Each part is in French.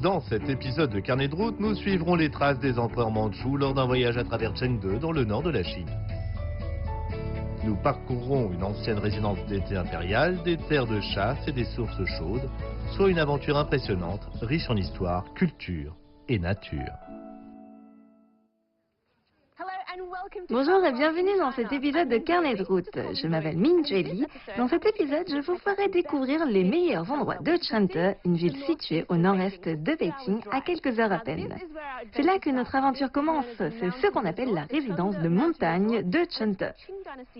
Dans cet épisode de Carnet de route, nous suivrons les traces des empereurs mandchous lors d'un voyage à travers Chengde dans le nord de la Chine. Nous parcourrons une ancienne résidence d'été impériale, des terres de chasse et des sources chaudes, soit une aventure impressionnante, riche en histoire, culture et nature. Bonjour et bienvenue dans cet épisode de Carnet de route. Je m'appelle Min Jueli. Dans cet épisode, je vous ferai découvrir les meilleurs endroits de Chengde, une ville située au nord-est de Pékin, à quelques heures à peine. C'est là que notre aventure commence. C'est ce qu'on appelle la résidence de montagne de Chengde.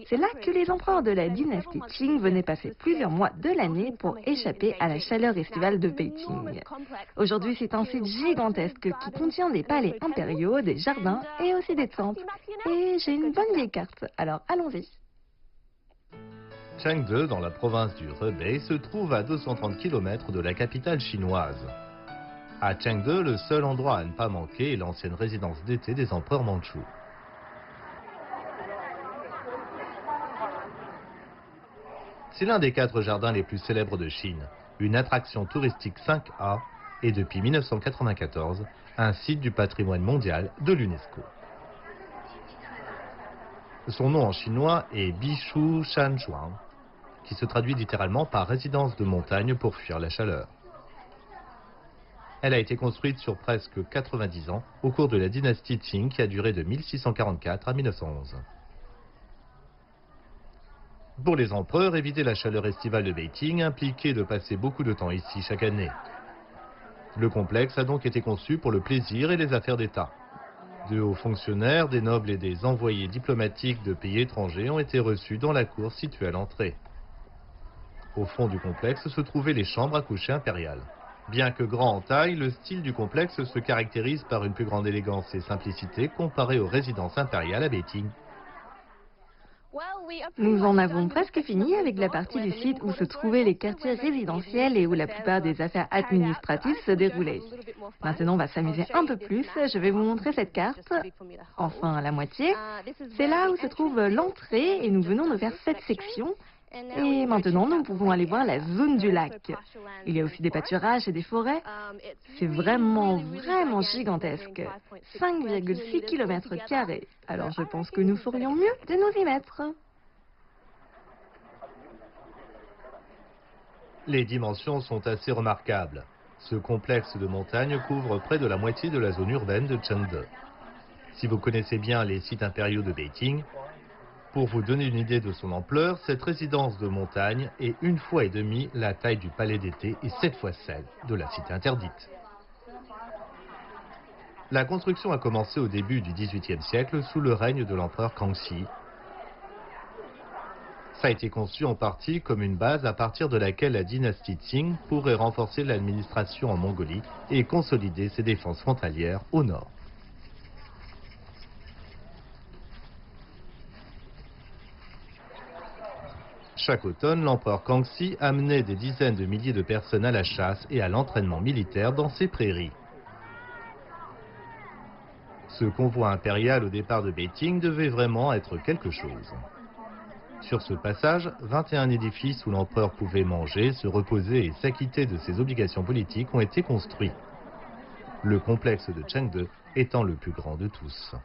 C'est là que les empereurs de la dynastie Qing venaient passer plusieurs mois de l'année pour échapper à la chaleur estivale de Pékin. Aujourd'hui, c'est un site gigantesque qui contient des palais impériaux, des jardins et aussi des temples. Et j'ai une bonne vieille carte, alors allons-y. Chengde, dans la province du Hebei, se trouve à 230 km de la capitale chinoise. À Chengde, le seul endroit à ne pas manquer est l'ancienne résidence d'été des empereurs mandchous. C'est l'un des 4 jardins les plus célèbres de Chine, une attraction touristique 5A et depuis 1994, un site du patrimoine mondial de l'UNESCO. Son nom en chinois est Bishu Shanzhuang, qui se traduit littéralement par résidence de montagne pour fuir la chaleur. Elle a été construite sur presque 90 ans au cours de la dynastie Qing qui a duré de 1644 à 1911. Pour les empereurs, éviter la chaleur estivale de Beijing impliquait de passer beaucoup de temps ici chaque année. Le complexe a donc été conçu pour le plaisir et les affaires d'État. De hauts fonctionnaires, des nobles et des envoyés diplomatiques de pays étrangers ont été reçus dans la cour située à l'entrée. Au fond du complexe se trouvaient les chambres à coucher impériales. Bien que grand en taille, le style du complexe se caractérise par une plus grande élégance et simplicité comparée aux résidences impériales à Beijing. Nous en avons presque fini avec la partie du site où se trouvaient les quartiers résidentiels et où la plupart des affaires administratives se déroulaient. Maintenant, on va s'amuser un peu plus. Je vais vous montrer cette carte, enfin à la moitié. C'est là où se trouve l'entrée et nous venons de faire cette section. Et maintenant, nous pouvons aller voir la zone du lac. Il y a aussi des pâturages et des forêts. C'est vraiment gigantesque. 5,6 km². Alors je pense que nous ferions mieux de nous y mettre. Les dimensions sont assez remarquables. Ce complexe de montagne couvre près de la moitié de la zone urbaine de Chengde. Si vous connaissez bien les sites impériaux de Beijing, pour vous donner une idée de son ampleur, cette résidence de montagne est 1,5 fois la taille du palais d'été et 7 fois celle de la cité interdite. La construction a commencé au début du XVIIIe siècle sous le règne de l'empereur Kangxi. Ça a été conçu en partie comme une base à partir de laquelle la dynastie Qing pourrait renforcer l'administration en Mongolie et consolider ses défenses frontalières au nord. Chaque automne, l'empereur Kangxi amenait des dizaines de milliers de personnes à la chasse et à l'entraînement militaire dans ses prairies. Ce convoi impérial au départ de Beijing devait vraiment être quelque chose. Sur ce passage, 21 édifices où l'empereur pouvait manger, se reposer et s'acquitter de ses obligations politiques ont été construits. Le complexe de Chengde étant le plus grand de tous.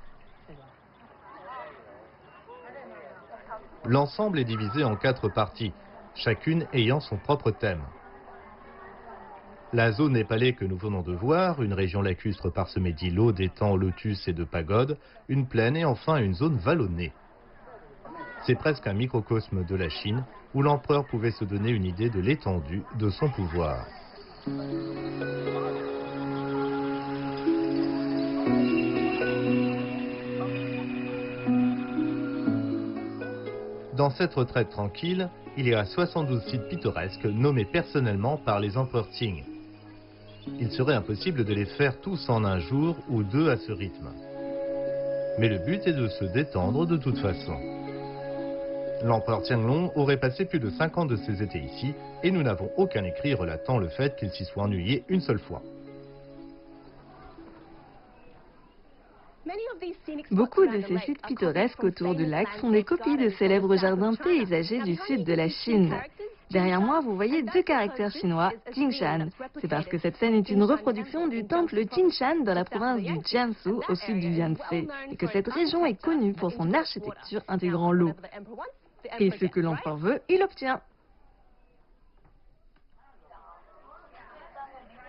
L'ensemble est divisé en 4 parties, chacune ayant son propre thème. La zone des palais que nous venons de voir, une région lacustre parsemée d'îlots, d'étangs, lotus et de pagodes, une plaine et enfin une zone vallonnée. C'est presque un microcosme de la Chine où l'empereur pouvait se donner une idée de l'étendue de son pouvoir. Dans cette retraite tranquille, il y a 72 sites pittoresques nommés personnellement par les empereurs Qing. Il serait impossible de les faire tous en un jour ou 2 à ce rythme. Mais le but est de se détendre de toute façon. L'empereur Qianlong aurait passé plus de 5 ans de ses étés ici et nous n'avons aucun écrit relatant le fait qu'il s'y soit ennuyé une seule fois. Beaucoup de ces sites pittoresques autour du lac sont des copies de célèbres jardins paysagers du sud de la Chine. Derrière moi, vous voyez deux caractères chinois, Jingshan. C'est parce que cette scène est une reproduction du temple Jingshan dans la province du Jiangsu, au sud du Yangtze, et que cette région est connue pour son architecture intégrant l'eau. Et ce que l'empereur veut, il obtient.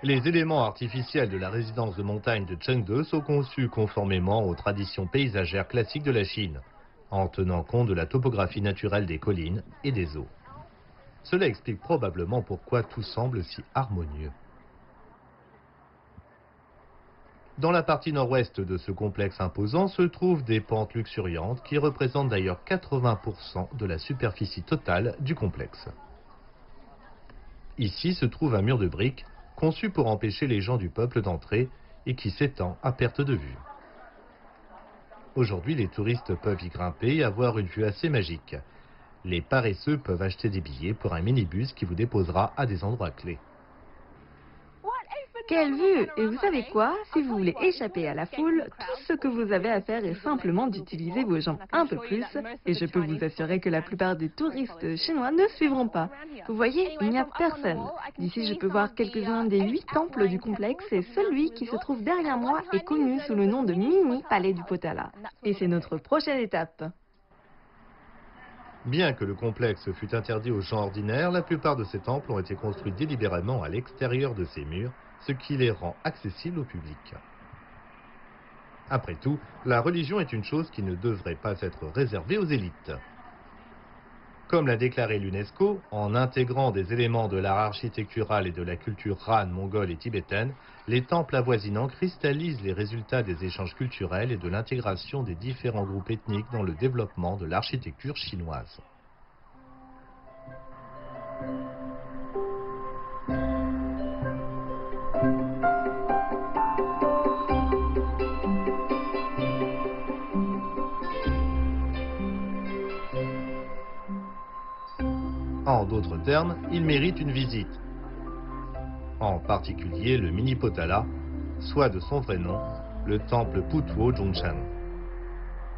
Les éléments artificiels de la résidence de montagne de Chengde sont conçus conformément aux traditions paysagères classiques de la Chine, en tenant compte de la topographie naturelle des collines et des eaux. Cela explique probablement pourquoi tout semble si harmonieux. Dans la partie nord-ouest de ce complexe imposant se trouvent des pentes luxuriantes qui représentent d'ailleurs 80% de la superficie totale du complexe. Ici se trouve un mur de briques conçu pour empêcher les gens du peuple d'entrer et qui s'étend à perte de vue. Aujourd'hui, les touristes peuvent y grimper et avoir une vue assez magique. Les paresseux peuvent acheter des billets pour un minibus qui vous déposera à des endroits clés. Quelle vue! Et vous savez quoi? Si vous voulez échapper à la foule, tout ce que vous avez à faire est simplement d'utiliser vos jambes un peu plus, et je peux vous assurer que la plupart des touristes chinois ne suivront pas. Vous voyez, il n'y a personne. D'ici, je peux voir quelques-uns des 8 temples du complexe, et celui qui se trouve derrière moi est connu sous le nom de Mini Palais du Potala. Et c'est notre prochaine étape. Bien que le complexe fût interdit aux gens ordinaires, la plupart de ces temples ont été construits délibérément à l'extérieur de ces murs, ce qui les rend accessibles au public. Après tout, la religion est une chose qui ne devrait pas être réservée aux élites. Comme l'a déclaré l'UNESCO, en intégrant des éléments de l'art architectural et de la culture Han, mongole et tibétaine, les temples avoisinants cristallisent les résultats des échanges culturels et de l'intégration des différents groupes ethniques dans le développement de l'architecture chinoise. En d'autres termes, il mérite une visite. En particulier le Mini Potala, soit de son vrai nom, le temple Putuo Zhongshan.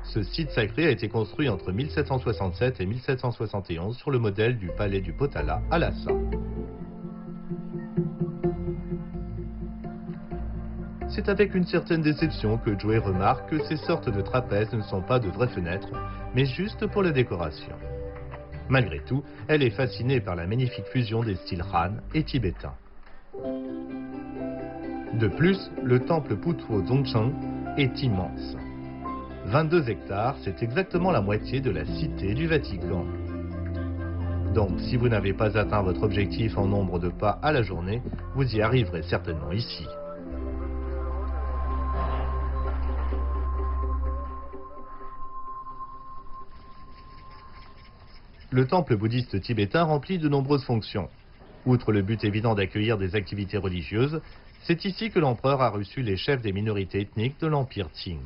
Ce site sacré a été construit entre 1767 et 1771 sur le modèle du palais du Potala à Lhasa. C'est avec une certaine déception que Joey remarque que ces sortes de trapèzes ne sont pas de vraies fenêtres, mais juste pour la décoration. Malgré tout, elle est fascinée par la magnifique fusion des styles Han et tibétains. De plus, le temple Putuo Zhongshan est immense. 22 hectares, c'est exactement la moitié de la cité du Vatican. Donc, si vous n'avez pas atteint votre objectif en nombre de pas à la journée, vous y arriverez certainement ici. Le temple bouddhiste tibétain remplit de nombreuses fonctions. Outre le but évident d'accueillir des activités religieuses, c'est ici que l'empereur a reçu les chefs des minorités ethniques de l'Empire Qing.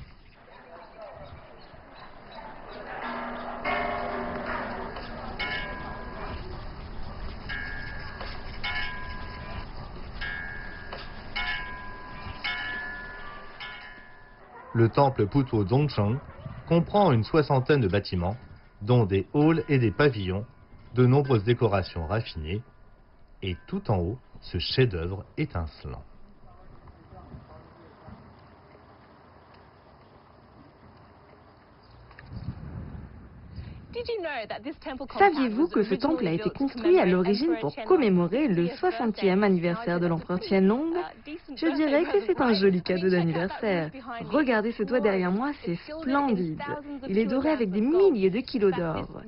Le temple Putuo Zhongshan comprend une soixantaine de bâtiments, dont des halls et des pavillons, de nombreuses décorations raffinées, et tout en haut, ce chef-d'œuvre étincelant. Saviez-vous que ce temple a été construit à l'origine pour commémorer le 60e anniversaire de l'empereur Qianlong? Je dirais que c'est un joli cadeau d'anniversaire. Regardez ce toit derrière moi, c'est splendide. Il est doré avec des milliers de kilos d'or.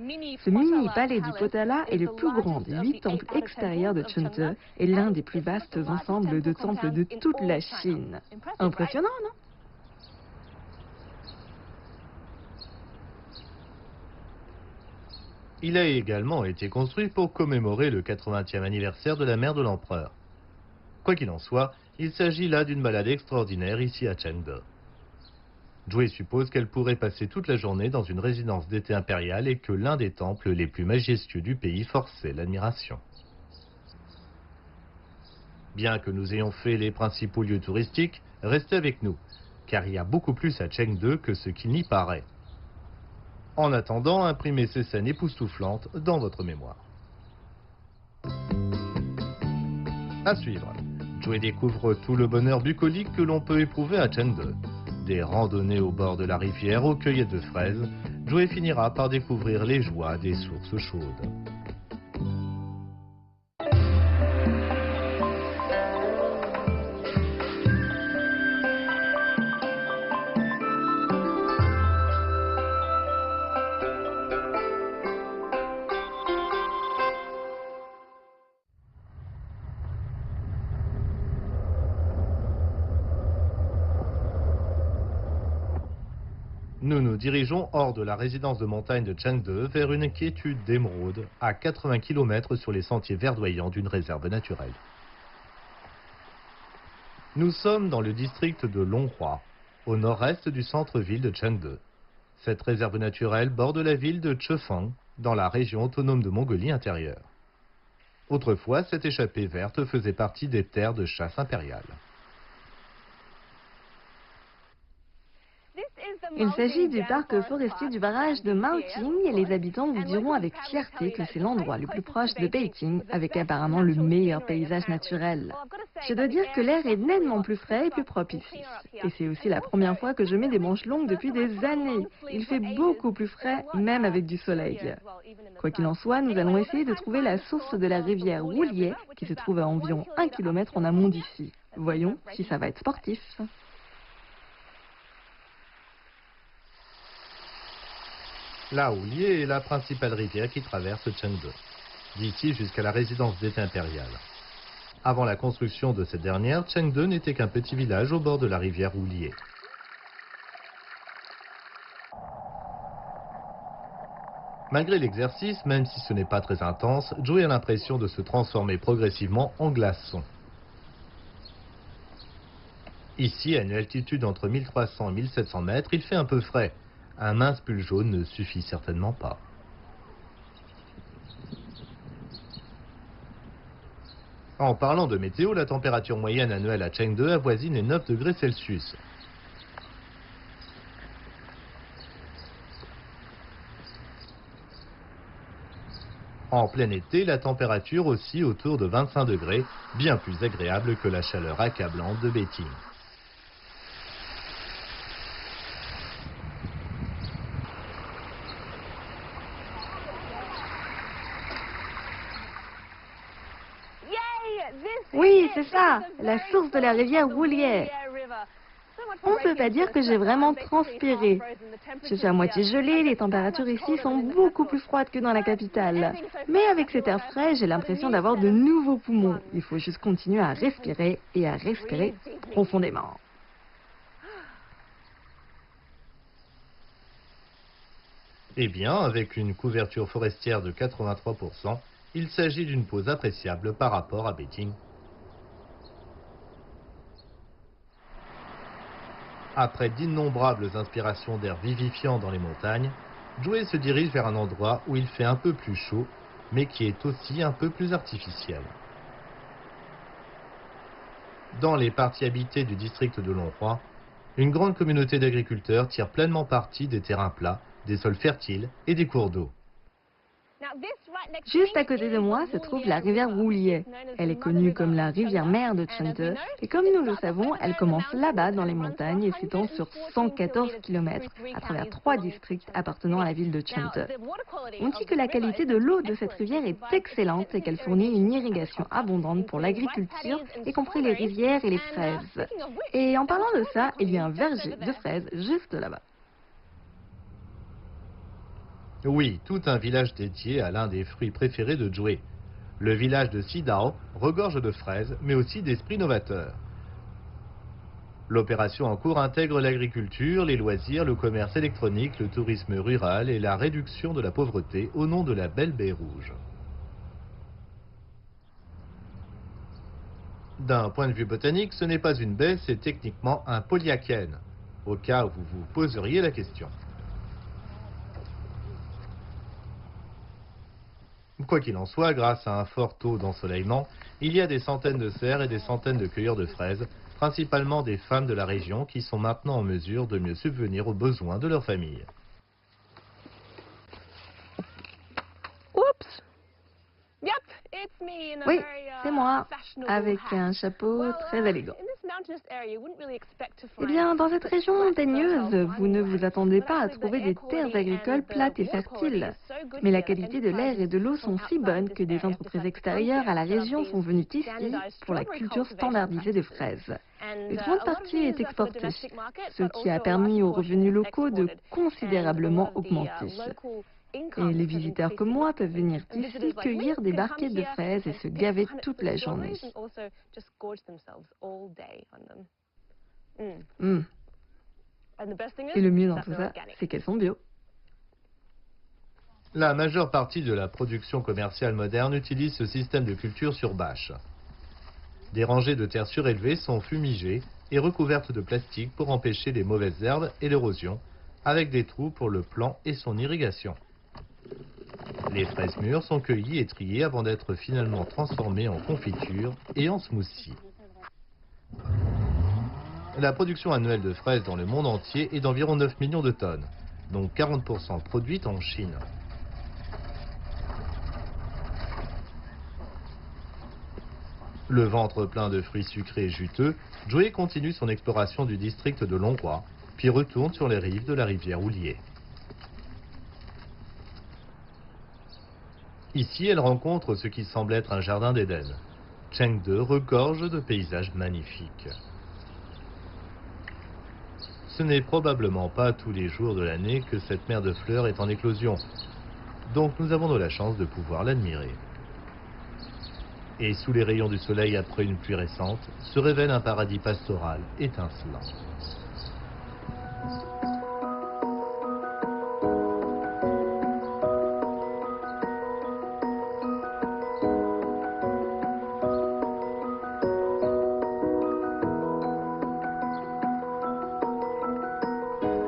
Ce mini palais du Potala est le plus grand des 8 temples extérieurs de Chengde et l'un des plus vastes ensembles de temples de toute la Chine. Impressionnant, non? Il a également été construit pour commémorer le 80e anniversaire de la mère de l'empereur. Quoi qu'il en soit, il s'agit là d'une balade extraordinaire ici à Chengde. Joey suppose qu'elle pourrait passer toute la journée dans une résidence d'été impériale et que l'un des temples les plus majestueux du pays forçait l'admiration. Bien que nous ayons fait les principaux lieux touristiques, restez avec nous, car il y a beaucoup plus à Chengde que ce qu'il n'y paraît. En attendant, imprimez ces scènes époustouflantes dans votre mémoire. À suivre, Joey découvre tout le bonheur bucolique que l'on peut éprouver à Chengde. Des randonnées au bord de la rivière aux cueillettes de fraises, Joey finira par découvrir les joies des sources chaudes. Nous nous dirigeons hors de la résidence de montagne de Chengde vers une quiétude d'émeraude à 80 km sur les sentiers verdoyants d'une réserve naturelle. Nous sommes dans le district de Longhua, au nord-est du centre-ville de Chengde. Cette réserve naturelle borde la ville de Chefeng, dans la région autonome de Mongolie intérieure. Autrefois, cette échappée verte faisait partie des terres de chasse impériales. Il s'agit du parc forestier du barrage de Maoqing et les habitants vous diront avec fierté que c'est l'endroit le plus proche de Beijing, avec apparemment le meilleur paysage naturel. Je dois dire que l'air est nettement plus frais et plus propre ici. Et c'est aussi la première fois que je mets des manches longues depuis des années. Il fait beaucoup plus frais, même avec du soleil. Quoi qu'il en soit, nous allons essayer de trouver la source de la rivière Wulie, qui se trouve à environ 1 km en amont d'ici. Voyons si ça va être sportif. La Wulie est la principale rivière qui traverse Chengde, d'ici jusqu'à la résidence d'été impériale. Avant la construction de cette dernière, Chengde n'était qu'un petit village au bord de la rivière Wulie. Malgré l'exercice, même si ce n'est pas très intense, Joey a l'impression de se transformer progressivement en glaçon. Ici, à une altitude entre 1300 et 1700 mètres, il fait un peu frais. Un mince pull jaune ne suffit certainement pas. En parlant de météo, la température moyenne annuelle à Chengde avoisine les 9 degrés Celsius. En plein été, la température oscille autour de 25 degrés, bien plus agréable que la chaleur accablante de Beijing. Oui, c'est ça, la source de la rivière Wulie. On ne peut pas dire que j'ai vraiment transpiré. Je suis à moitié gelée, les températures ici sont beaucoup plus froides que dans la capitale. Mais avec cet air frais, j'ai l'impression d'avoir de nouveaux poumons. Il faut juste continuer à respirer et à respirer profondément. Eh bien, avec une couverture forestière de 83%, il s'agit d'une pause appréciable par rapport à Beijing. Après d'innombrables inspirations d'air vivifiant dans les montagnes, Joey se dirige vers un endroit où il fait un peu plus chaud, mais qui est aussi un peu plus artificiel. Dans les parties habitées du district de Longhua, une grande communauté d'agriculteurs tire pleinement parti des terrains plats, des sols fertiles et des cours d'eau. Juste à côté de moi se trouve la rivière Wulie. Elle est connue comme la rivière mère de Chengde et comme nous le savons, elle commence là-bas dans les montagnes et s'étend sur 114 km à travers 3 districts appartenant à la ville de Chengde. On dit que la qualité de l'eau de cette rivière est excellente et qu'elle fournit une irrigation abondante pour l'agriculture, y compris les rivières et les fraises. Et en parlant de ça, il y a un verger de fraises juste là-bas. Oui, tout un village dédié à l'un des fruits préférés de Joey. Le village de Xidao regorge de fraises, mais aussi d'esprits novateurs. L'opération en cours intègre l'agriculture, les loisirs, le commerce électronique, le tourisme rural et la réduction de la pauvreté au nom de la belle baie rouge. D'un point de vue botanique, ce n'est pas une baie, c'est techniquement un polyakène, au cas où vous vous poseriez la question. Quoi qu'il en soit, grâce à un fort taux d'ensoleillement, il y a des centaines de cerfs et des centaines de cueilleurs de fraises, principalement des femmes de la région qui sont maintenant en mesure de mieux subvenir aux besoins de leur famille. Oups! Oui, c'est moi, avec un chapeau très élégant. Eh bien, dans cette région montagneuse, vous ne vous attendez pas à trouver des terres agricoles plates et fertiles. Mais la qualité de l'air et de l'eau sont si bonnes que des entreprises extérieures à la région sont venues ici pour la culture standardisée de fraises. Une grande partie est exportée, ce qui a permis aux revenus locaux de considérablement augmenter. Et les visiteurs comme moi peuvent venir ici cueillir des barquettes de fraises et se gaver toute la journée. Mm. Et le mieux dans tout ça, c'est qu'elles sont bio. La majeure partie de la production commerciale moderne utilise ce système de culture sur bâche. Des rangées de terre surélevées sont fumigées et recouvertes de plastique pour empêcher les mauvaises herbes et l'érosion, avec des trous pour le plant et son irrigation. Les fraises mûres sont cueillies et triées avant d'être finalement transformées en confiture et en smoothie. La production annuelle de fraises dans le monde entier est d'environ 9 millions de tonnes, dont 40% produites en Chine. Le ventre plein de fruits sucrés et juteux, Joey continue son exploration du district de Longhua, puis retourne sur les rives de la rivière Houlier. Ici, elle rencontre ce qui semble être un jardin d'Éden. Chengde regorge de paysages magnifiques. Ce n'est probablement pas tous les jours de l'année que cette mer de fleurs est en éclosion, donc nous avons de la chance de pouvoir l'admirer. Et sous les rayons du soleil après une pluie récente, se révèle un paradis pastoral étincelant.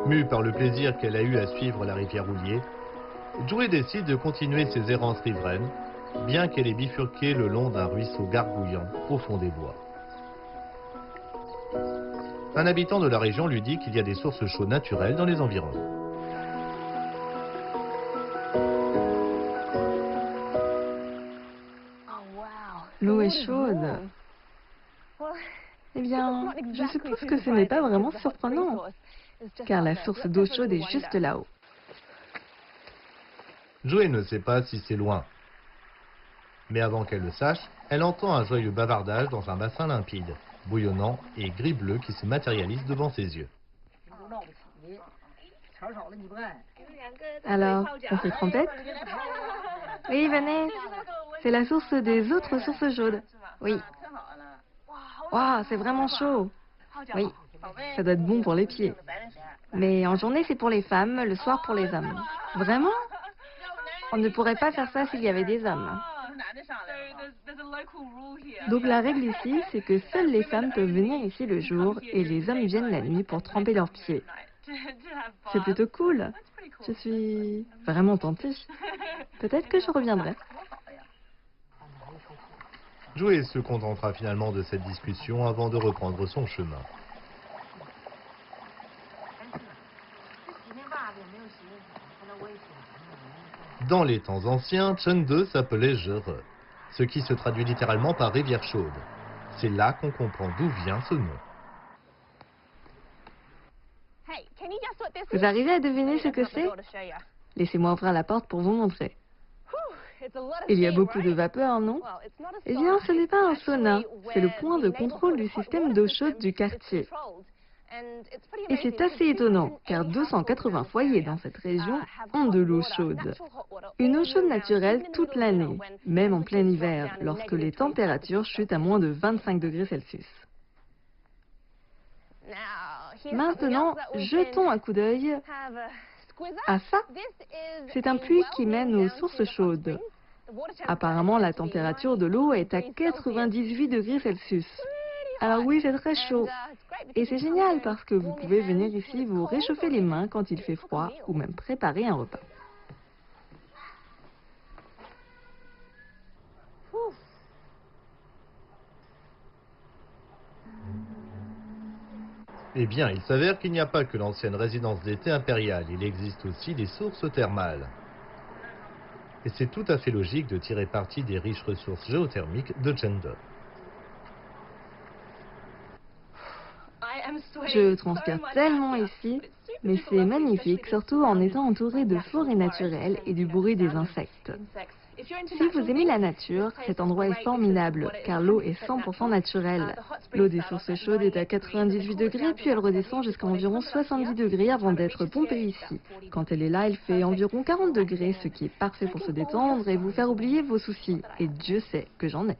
Mue par le plaisir qu'elle a eu à suivre la rivière Houlier, Joey décide de continuer ses errances riveraines, bien qu'elle ait bifurqué le long d'un ruisseau gargouillant au fond des bois. Un habitant de la région lui dit qu'il y a des sources chaudes naturelles dans les environs. L'eau est chaude. Eh bien, je suppose que ce n'est pas vraiment surprenant, car la source d'eau chaude est juste là-haut. Joey ne sait pas si c'est loin. Mais avant qu'elle le sache, elle entend un joyeux bavardage dans un bassin limpide, bouillonnant et gris-bleu qui se matérialise devant ses yeux. Alors, on fait trompette? Oui, venez. C'est la source des autres sources chaudes. Oui. Waouh, c'est vraiment chaud. Oui, ça doit être bon pour les pieds. Mais en journée, c'est pour les femmes, le soir pour les hommes. Vraiment? On ne pourrait pas faire ça s'il y avait des hommes. Donc la règle ici, c'est que seules les femmes peuvent venir ici le jour et les hommes viennent la nuit pour tremper leurs pieds. C'est plutôt cool. Je suis vraiment tentée. Peut-être que je reviendrai. Joey se contentera finalement de cette discussion avant de reprendre son chemin. Dans les temps anciens, Chengde s'appelait Jere, ce qui se traduit littéralement par rivière chaude. C'est là qu'on comprend d'où vient ce nom. Vous arrivez à deviner ce que c'est? Laissez-moi ouvrir la porte pour vous montrer. Il y a beaucoup de vapeur, non? Eh bien, ce n'est pas un sauna, c'est le point de contrôle du système d'eau chaude du quartier. Et c'est assez étonnant, car 280 foyers dans cette région ont de l'eau chaude. Une eau chaude naturelle toute l'année, même en plein hiver, lorsque les températures chutent à moins de 25 degrés Celsius. Maintenant, jetons un coup d'œil à ça. C'est un puits qui mène aux sources chaudes. Apparemment, la température de l'eau est à 98 degrés Celsius. Alors oui, c'est très chaud. Et c'est génial parce que vous pouvez venir ici vous réchauffer les mains quand il fait froid ou même préparer un repas. Eh bien, il s'avère qu'il n'y a pas que l'ancienne résidence d'été impériale, il existe aussi des sources thermales. Et c'est tout à fait logique de tirer parti des riches ressources géothermiques de Chengde. Je transpire tellement ici, mais c'est magnifique, surtout en étant entouré de forêts naturelles et du bruit des insectes. Si vous aimez la nature, cet endroit est formidable, car l'eau est 100% naturelle. L'eau des sources chaudes est à 98 degrés, puis elle redescend jusqu'à environ 70 degrés avant d'être pompée ici. Quand elle est là, il fait environ 40 degrés, ce qui est parfait pour se détendre et vous faire oublier vos soucis. Et Dieu sait que j'en ai.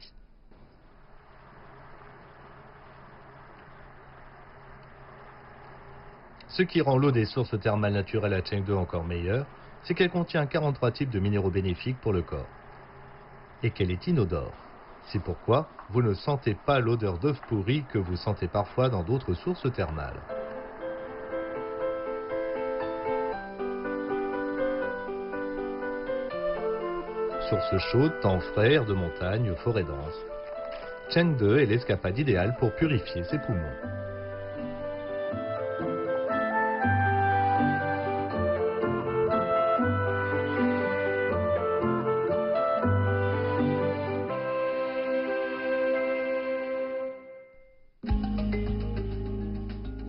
Ce qui rend l'eau des sources thermales naturelles à Chengde encore meilleure, c'est qu'elle contient 43 types de minéraux bénéfiques pour le corps. Et qu'elle est inodore. C'est pourquoi vous ne sentez pas l'odeur d'œuf pourri que vous sentez parfois dans d'autres sources thermales. Sources chaudes, temps frais, air de montagne, forêt dense. Chengde est l'escapade idéale pour purifier ses poumons.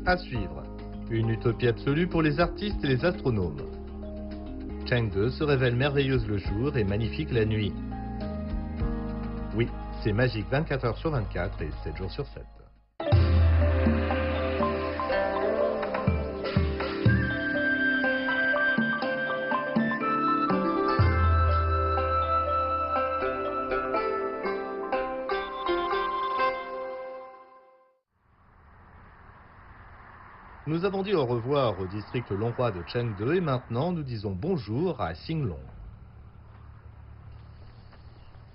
À suivre, une utopie absolue pour les artistes et les astronomes. Chengde se révèle merveilleuse le jour et magnifique la nuit. Oui, c'est magique 24 heures sur 24 et 7 jours sur 7. Nous avons dit au revoir au district Longhua de Chengde et maintenant nous disons bonjour à Xinglong.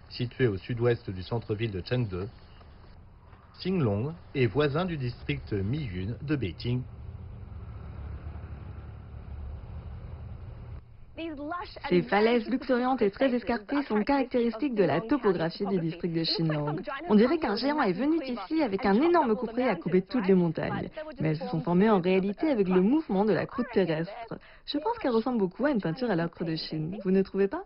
Situé au sud-ouest du centre-ville de Chengde, Xinglong est voisin du district Miyun de Beijing. Ces falaises luxuriantes et très escarpées sont caractéristiques de la topographie du district de Xinglong. On dirait qu'un géant est venu ici avec un énorme couperet et a coupé toutes les montagnes. Mais elles se sont formées en réalité avec le mouvement de la croûte terrestre. Je pense qu'elles ressemblent beaucoup à une peinture à l'ocre de Chine. Vous ne trouvez pas?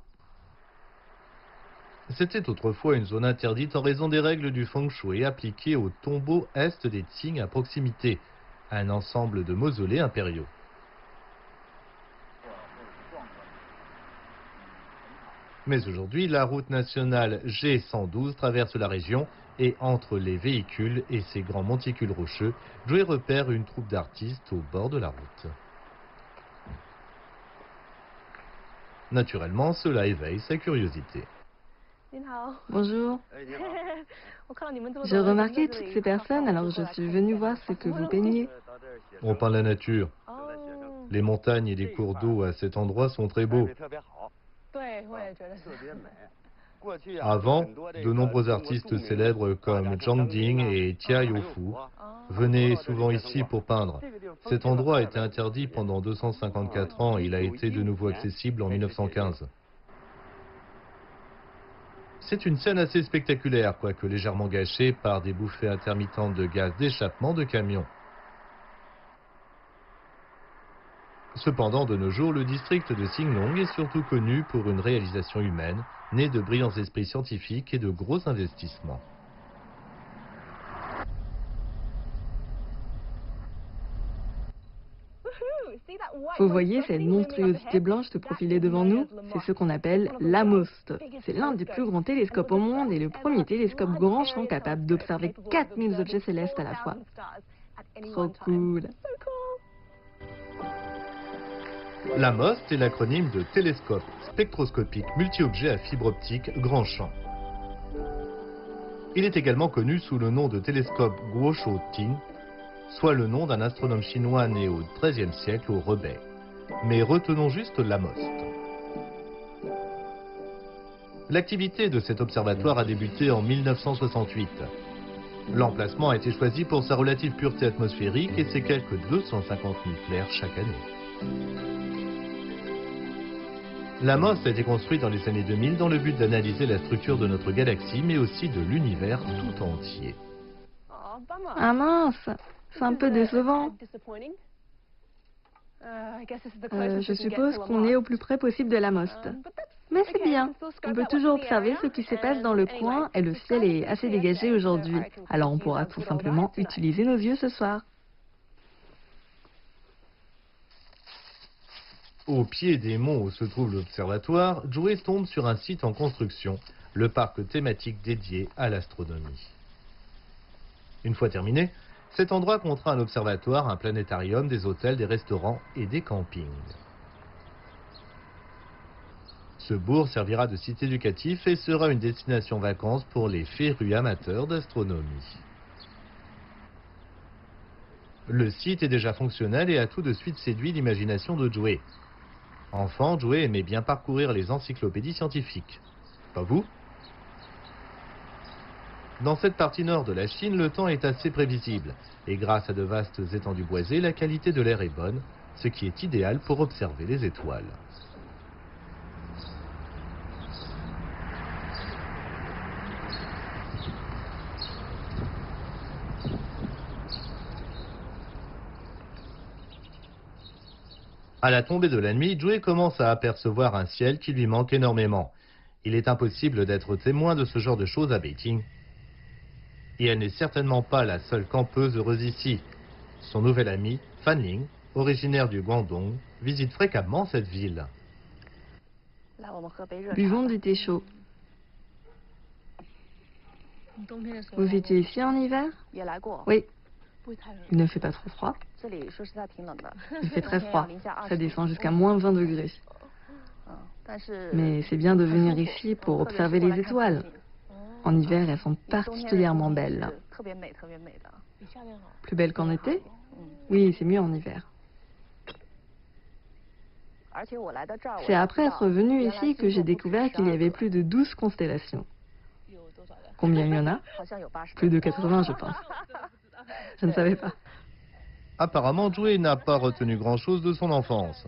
C'était autrefois une zone interdite en raison des règles du feng shui appliquées au tombeau est des Qing à proximité, un ensemble de mausolées impériaux. Mais aujourd'hui, la route nationale G112 traverse la région et entre les véhicules et ces grands monticules rocheux, Joey repère une troupe d'artistes au bord de la route. Naturellement, cela éveille sa curiosité. Bonjour. J'ai remarqué toutes ces personnes, alors je suis venue voir ce que vous peignez. On peint la nature. Les montagnes et les cours d'eau à cet endroit sont très beaux. Avant, de nombreux artistes célèbres comme Zhang Ding et Tia Youfu venaient souvent ici pour peindre. Cet endroit a été interdit pendant 254 ans et il a été de nouveau accessible en 1915. C'est une scène assez spectaculaire, quoique légèrement gâchée par des bouffées intermittentes de gaz d'échappement de camions. Cependant, de nos jours, le district de Xinglong est surtout connu pour une réalisation humaine, née de brillants esprits scientifiques et de gros investissements. Vous voyez cette monstruosité blanche se profiler devant nous? C'est ce qu'on appelle l'AMOST. C'est l'un des plus grands télescopes au monde et le premier télescope grand champ capable d'observer 4000 objets célestes à la fois. Trop cool! LAMOST est l'acronyme de Télescope spectroscopique multi-objet à fibre optique grand champ. Il est également connu sous le nom de télescope Guoshou-Tin, soit le nom d'un astronome chinois né au XIIIe siècle au Rebais. Mais retenons juste LAMOST. L'activité de cet observatoire a débuté en 1968. L'emplacement a été choisi pour sa relative pureté atmosphérique et ses quelques 250 000 flares chaque année. LAMOST a été construit dans les années 2000 dans le but d'analyser la structure de notre galaxie, mais aussi de l'univers tout entier. Ah mince, c'est un peu décevant. Je suppose qu'on est au plus près possible de l'AMOST. Mais c'est bien, on peut toujours observer ce qui se passe dans le coin et le ciel est assez dégagé aujourd'hui. Alors on pourra tout simplement utiliser nos yeux ce soir. Au pied des monts où se trouve l'observatoire, Joey tombe sur un site en construction, le parc thématique dédié à l'astronomie. Une fois terminé, cet endroit comptera un observatoire, un planétarium, des hôtels, des restaurants et des campings. Ce bourg servira de site éducatif et sera une destination vacances pour les férus amateurs d'astronomie. Le site est déjà fonctionnel et a tout de suite séduit l'imagination de Joey. Enfant, Joey aimait bien parcourir les encyclopédies scientifiques. Pas vous? Dans cette partie nord de la Chine, le temps est assez prévisible. Et grâce à de vastes étendues boisées, la qualité de l'air est bonne, ce qui est idéal pour observer les étoiles. À la tombée de la nuit, Joey commence à apercevoir un ciel qui lui manque énormément. Il est impossible d'être témoin de ce genre de choses à Beijing. Et elle n'est certainement pas la seule campeuse heureuse ici. Son nouvel ami, Fan Ling, originaire du Guangdong, visite fréquemment cette ville. Buvons du thé chaud. Vous étiez ici en hiver? Oui. Il ne fait pas trop froid. Il fait très froid. Ça descend jusqu'à moins 20 degrés. Mais c'est bien de venir ici pour observer les étoiles. En hiver, elles sont particulièrement belles. Plus belles qu'en été? Oui, c'est mieux en hiver. C'est après être venu ici que j'ai découvert qu'il y avait plus de 12 constellations. Combien il y en a? Plus de 80, je pense. Je ne savais pas. Apparemment, Joey n'a pas retenu grand-chose de son enfance.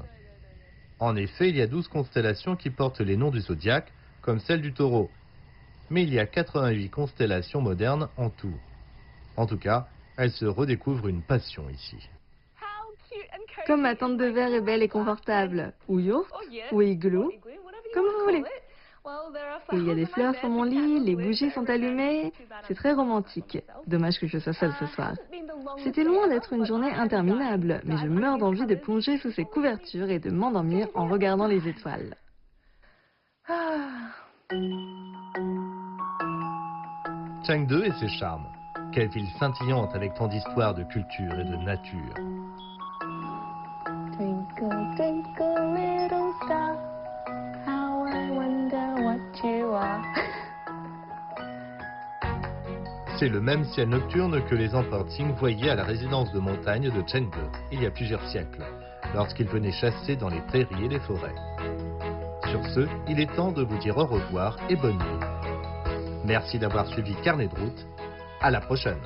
En effet, il y a 12 constellations qui portent les noms du zodiaque, comme celle du taureau. Mais il y a 88 constellations modernes en tout. En tout cas, elle se redécouvre une passion ici. Comme ma tente de verre est belle et confortable. Ou yourte, ou igloo, comme vous voulez. Il y a des fleurs sur mon lit, les bougies sont allumées. C'est très romantique. Dommage que je sois seule ce soir. C'était loin d'être une journée interminable, mais je meurs d'envie de plonger sous ces couvertures et de m'endormir en regardant les étoiles. Chengde et ses charmes. Quelle ville scintillante avec tant d'histoire, de culture et de nature. Twinkle, twinkle, little star, how I wonder what you are. C'est le même ciel nocturne que les empereurs Qing voyaient à la résidence de montagne de Chengde il y a plusieurs siècles, lorsqu'ils venaient chasser dans les prairies et les forêts. Sur ce, il est temps de vous dire au revoir et bonne nuit. Merci d'avoir suivi Carnet de route. À la prochaine.